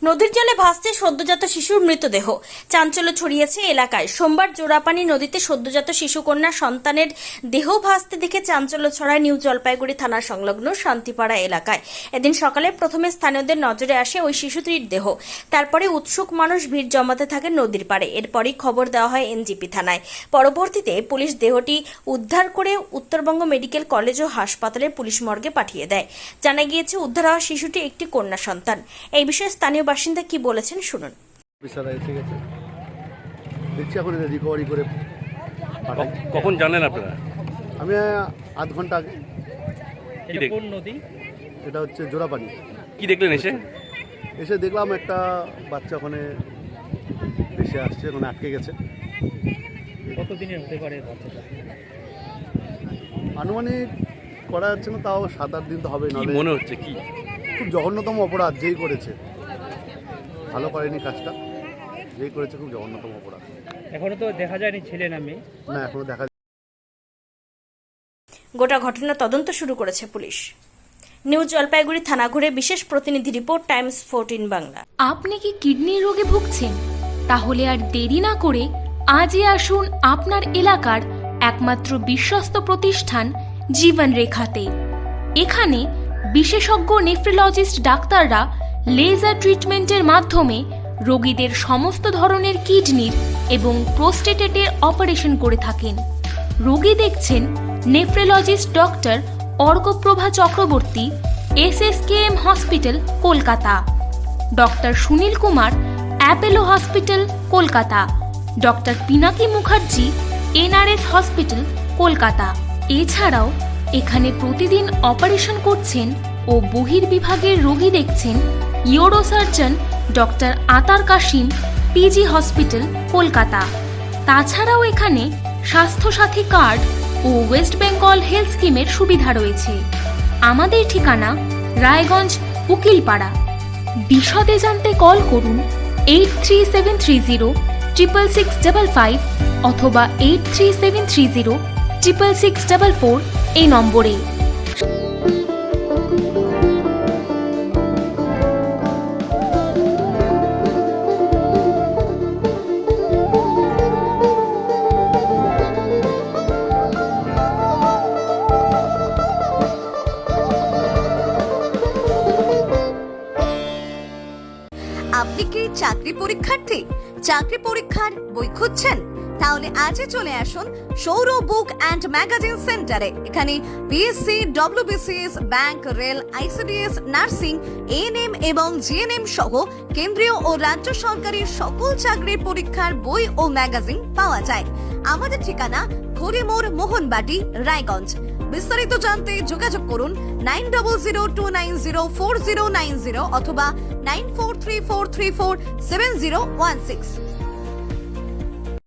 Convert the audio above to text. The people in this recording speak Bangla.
নদীর জলে ভাসছে সদ্যজাত শিশুর মৃতদেহ। চাঞ্চল্য ছড়িয়েছে এলাকায়। সোমবার জোড়াপানি নদীতে সদ্যজাত শিশুকন্যা সন্তানের দেহ ভাসতে দেখে চাঞ্চল্য ছড়ায় নিউ জলপাইগুড়ি থানার সংলগ্ন শান্তিপাড়া এলাকায়। এদিন সকালে প্রথমে স্থানীয়দের নজরে আসে ওই শিশুটির দেহ। তারপরে উৎসুক মানুষ ভিড় জমাতে থাকে নদীর পাড়ে। এরপরই খবর দেওয়া হয় এনজিপি থানায়। পরবর্তীতে পুলিশ দেহটি উদ্ধার করে উত্তরবঙ্গ মেডিকেল কলেজ ও হাসপাতালে পুলিশ মর্গে পাঠিয়ে দেয়। জানা গিয়েছে উদ্ধার হওয়া শিশুটি একটি কন্যা সন্তান। এই বিষয়ে স্থানীয় বাসিন্দা কি বলেছেন শুনুন। কখন জানেন আপনারা? আমি আধ ঘন্টা আগে। কোন নদী? এটা হচ্ছে জোড়াপানি। কি দেখলেন এসে? দেখলাম একটা বাচ্চা ওখানে এসে আসছে, ওখানে আটকে গেছে। কতদিনের হতে পারে বাচ্চাটা? আনুমানিক করা যাচ্ছে না, তাও 7-8 দিন তো হবে। কি মনে হচ্ছে? কি খুব জঘন্যতম অপরাধ যেই করেছে, ভালো করেনি কাজটা। যেই করেছে খুব জঘন্যতম অপরাধ। এখনো তো দেখা যায়নি ছেলে না মেয়ে? না, এখনো দেখা গোটা ঘটনা তদন্ত শুরু করেছে পুলিশ। নিউ জলপাইগুড়ি থানা ঘুরে বিশেষ প্রতিনিধি রিপোর্ট, টাইমস 14 বাংলা। আপনি কি কিডনি রোগে ভুগছেন? তাহলে আর দেরি না করে আজই আসুন আপনার এলাকার একমাত্র বিশ্বস্ত প্রতিষ্ঠান জীবন রেখাতে। এখানে বিশেষজ্ঞ নেফ্রোলজিস্ট ডাক্তাররা লেজার ট্রিটমেন্টের মাধ্যমে রোগীদের সমস্ত ধরনের কিডনির এবং প্রোস্টেটের অপারেশন করে থাকেন। রোগী দেখছেন nephrologist doctor Arkaprabha Chakraborty, SSKM hospital, Kolkata; doctor Sunil Kumar, Apollo hospital, Kolkata; doctor Pinaki Mukherjee, NRS hospital, Kolkata. এছাড়াও এখানে প্রতিদিন অপারেশন করছেন ও বহির্বিভাগের রোগী দেখছেন ইউরোসার্জন ডক্টর আতার কাশিম, PG হসপিটাল, কলকাতা। তাছাড়াও এখানে স্বাস্থ্যসাথী কার্ড ও ওয়েস্ট বেঙ্গল হেলথ স্কিমের সুবিধা রয়েছে। আমাদের ঠিকানা রায়গঞ্জ, উকিলপাড়া। বিশদে জানতে কল করুন 8373066655 অথবা 8373066644 এই নম্বরে। আপনি কি চাকরি পরীক্ষার্থী? চাকরি পরীক্ষার বই খুঁজছেন? তাহলে আজই চলে আসুন সৌর বুক অ্যান্ড ম্যাগাজিন সেন্টারে। এখানে BSc, WBCS, bank, rail, ICDS, nursing, ANM এবং GNM সহ কেন্দ্রীয় ও রাজ্য সরকারের সকল চাকরির পরীক্ষার বই ও ম্যাগাজিন পাওয়া যায়। আমাদের ঠিকানা খড়িমোড়, মোহনবাটি, রায়গঞ্জ। বিস্তারিত জানতে যোগাযোগ করুন 9002904090 অথবা 9434347016।